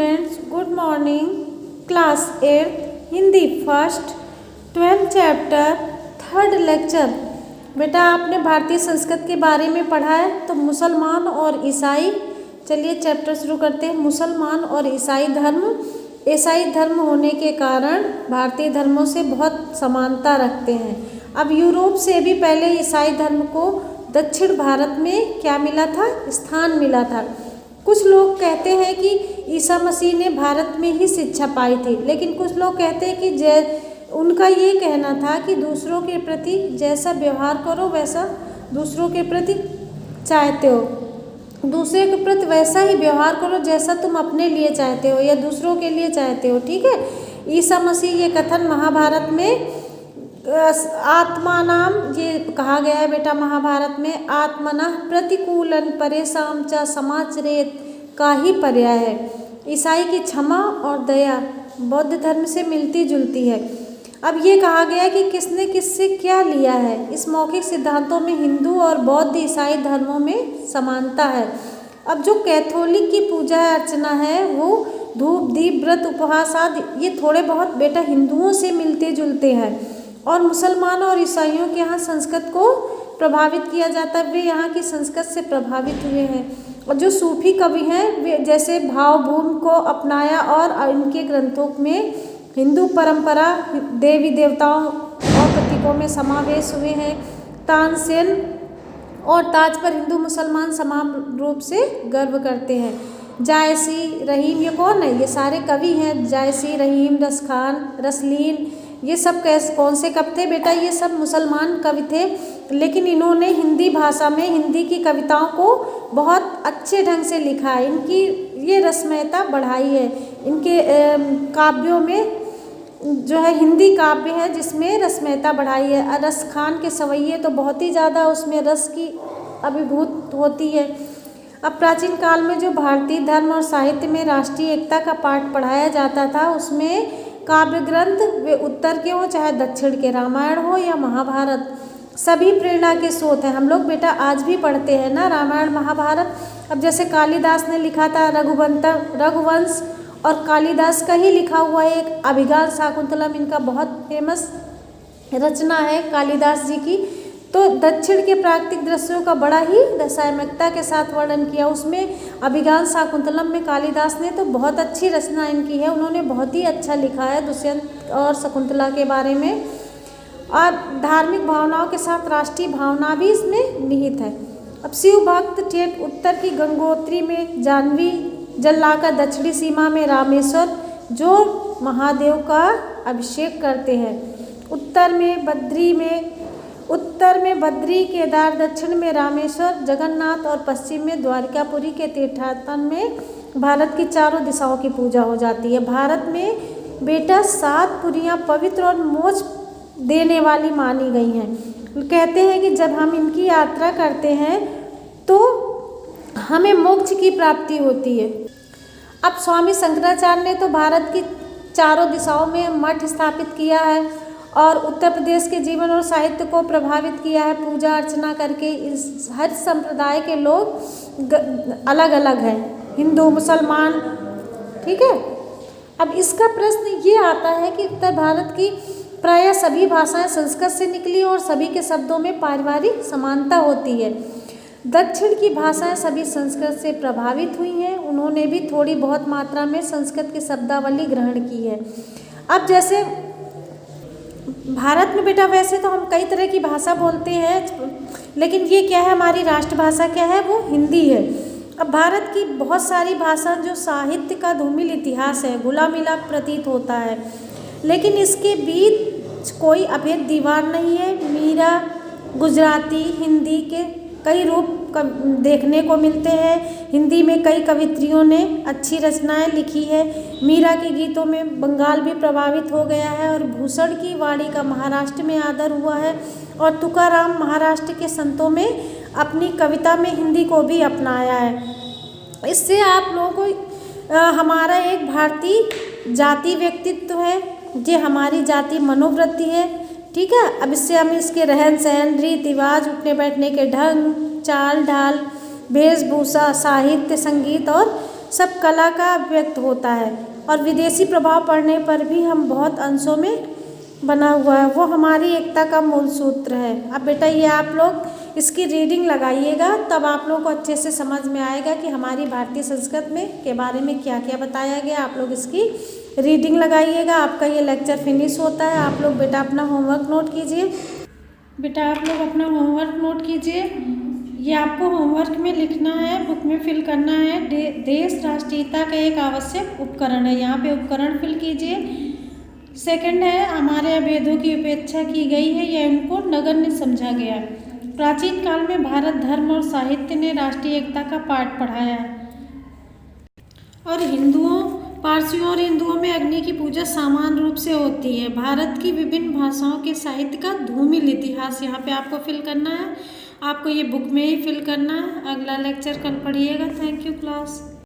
Students, good morning. Class 8 Hindi first 12 chapter 3rd lecture. बेटा आपने भारतीय संस्कृति के बारे में पढ़ा है, तो मुसलमान और ईसाई। चलिए चैप्टर शुरू करते हैं। मुसलमान और ईसाई धर्म होने के कारण भारतीय धर्मों से बहुत समानता रखते हैं। अब यूरोप से भी पहले ईसाई धर्म को दक्षिण भारत में क्या मिला था? स्थान मिला था। कुछ लोग कहते हैं कि ईसा मसीह ने भारत में ही शिक्षा पाई थी, लेकिन कुछ लोग कहते हैं कि उनका ये कहना था कि दूसरों के प्रति जैसा व्यवहार करो वैसा दूसरों के प्रति चाहते हो, दूसरे के प्रति वैसा ही व्यवहार करो जैसा तुम अपने लिए चाहते हो या दूसरों के लिए चाहते हो। ठीक है। ईसा मसीह ये कथन महाभारत में आत्मा नाम ये कहा गया है बेटा। महाभारत में आत्मनः प्रतिकूलन परेशान च समाचरेत का ही पर्याय है। ईसाई की क्षमा और दया बौद्ध धर्म से मिलती जुलती है। अब ये कहा गया है कि किसने किससे क्या लिया है। इस मौखिक सिद्धांतों में हिंदू और बौद्ध ईसाई धर्मों में समानता है। अब जो कैथोलिक की पूजा अर्चना है वो धूप दीप व्रत उपवास आदि ये थोड़े बहुत बेटा हिंदुओं से मिलते जुलते हैं, और मुसलमान और ईसाइयों के यहाँ संस्कृत को प्रभावित किया जाता है। वे यहाँ की संस्कृत से प्रभावित हुए हैं। और जो सूफी कवि हैं वे जैसे भावभूमि को अपनाया और इनके ग्रंथों में हिंदू परंपरा देवी देवताओं और प्रतीकों में समावेश हुए हैं। तानसेन और ताज पर हिंदू मुसलमान समान रूप से गर्व करते हैं। जायसी रहीम ये कौन है? ये सारे कवि हैं। जायसी रहीम रसखान रसलीन ये सब कौन से कवि थे बेटा? ये सब मुसलमान कवि थे, लेकिन इन्होंने हिंदी भाषा में हिंदी की कविताओं को बहुत अच्छे ढंग से लिखा है। इनकी ये रसमयता बढ़ाई है। इनके काव्यों में जो है हिंदी काव्य है जिसमें रसमयता बढ़ाई है। रस खान के सवैये तो बहुत ही ज़्यादा उसमें रस की अभिभूत होती है। अब प्राचीन काल में जो भारतीय धर्म और साहित्य में राष्ट्रीय एकता का पाठ पढ़ाया जाता था उसमें काव्य ग्रंथ वे उत्तर के हो चाहे दक्षिण के, रामायण हो या महाभारत, सभी प्रेरणा के स्रोत हैं। हम लोग बेटा आज भी पढ़ते हैं ना रामायण महाभारत। अब जैसे कालिदास ने लिखा था रघुवंश, और कालिदास का ही लिखा हुआ एक अभिज्ञान शाकुंतलम इनका बहुत फेमस रचना है कालिदास जी की। तो दक्षिण के प्राकृतिक दृश्यों का बड़ा ही रसायनकता के साथ वर्णन किया। उसमें अभिज्ञान शाकुंतलम में कालिदास ने तो बहुत अच्छी रचना इनकी है। उन्होंने बहुत ही अच्छा लिखा है दुष्यंत और शकुंतला के बारे में, और धार्मिक भावनाओं के साथ राष्ट्रीय भावना भी इसमें निहित है। अब शिव भक्त ठेठ उत्तर की गंगोत्री में जानवी जल लाकर दक्षिणी सीमा में रामेश्वर जो महादेव का अभिषेक करते हैं। उत्तर में बद्री केदार, दक्षिण में रामेश्वर जगन्नाथ और पश्चिम में द्वारिकापुरी के तीर्थाटन में भारत की चारों दिशाओं की पूजा हो जाती है। भारत में बेटा 7 पुरियाँ पवित्र और मोक्ष देने वाली मानी गई हैं। कहते हैं कि जब हम इनकी यात्रा करते हैं तो हमें मोक्ष की प्राप्ति होती है। अब स्वामी शंकराचार्य ने तो भारत की चारों दिशाओं में मठ स्थापित किया है और उत्तर प्रदेश के जीवन और साहित्य को प्रभावित किया है पूजा अर्चना करके। इस हर संप्रदाय के लोग अलग अलग हैं, हिंदू मुसलमान। ठीक है। अब इसका प्रश्न ये आता है कि उत्तर भारत की प्रायः सभी भाषाएं संस्कृत से निकली और सभी के शब्दों में पारिवारिक समानता होती है। दक्षिण की भाषाएं सभी संस्कृत से प्रभावित हुई हैं। उन्होंने भी थोड़ी बहुत मात्रा में संस्कृत की शब्दावली ग्रहण की है। अब जैसे भारत में बेटा वैसे तो हम कई तरह की भाषा बोलते हैं, लेकिन ये क्या है हमारी राष्ट्रभाषा क्या है? वो हिंदी है। अब भारत की बहुत सारी भाषा जो साहित्य का धूमिल इतिहास है, घुला मिला प्रतीत होता है, लेकिन इसके बीच कोई अभेद दीवार नहीं है। मीरा गुजराती हिंदी के कई रूप देखने को मिलते हैं। हिंदी में कई कवित्रियों ने अच्छी रचनाएं लिखी है। मीरा के गीतों में बंगाल भी प्रभावित हो गया है, और भूषण की वाणी का महाराष्ट्र में आदर हुआ है, और तुकाराम महाराष्ट्र के संतों में अपनी कविता में हिंदी को भी अपनाया है। इससे आप लोगों को हमारा एक भारतीय जाति व्यक्तित्व है, ये हमारी जाति मनोवृत्ति है। ठीक है। अब इससे हम इसके रहन सहन रीति रिवाज उठने बैठने के ढंग चाल ढाल वेशभूषा साहित्य संगीत और सब कला का व्यक्त होता है और विदेशी प्रभाव पड़ने पर भी हम बहुत अंशों में बना हुआ है, वो हमारी एकता का मूल सूत्र है। अब बेटा ये आप लोग इसकी रीडिंग लगाइएगा, तब आप लोग को अच्छे से समझ में आएगा कि हमारी भारतीय संस्कृत में के बारे में क्या क्या बताया गया। आप लोग इसकी रीडिंग लगाइएगा। आपका ये लेक्चर फिनिश होता है। आप लोग बेटा अपना होमवर्क नोट कीजिए। बेटा आप लोग अपना होमवर्क नोट कीजिए। ये आपको होमवर्क में लिखना है, बुक में फिल करना है। देश राष्ट्रीयता का एक आवश्यक उपकरण है, यहाँ पे उपकरण फिल कीजिए। सेकंड है, हमारे वेदों की उपेक्षा की गई है या इनको नगण्य समझा गया है। प्राचीन काल में भारत धर्म और साहित्य ने राष्ट्रीय एकता का पाठ पढ़ाया है और पारसियों और हिंदुओं में अग्नि की पूजा समान रूप से होती है। भारत की विभिन्न भाषाओं के साहित्य का धूमिल इतिहास यहाँ पे आपको फिल करना है। आपको ये बुक में ही फिल करना है। अगला लेक्चर कल पढ़िएगा। Thank you class.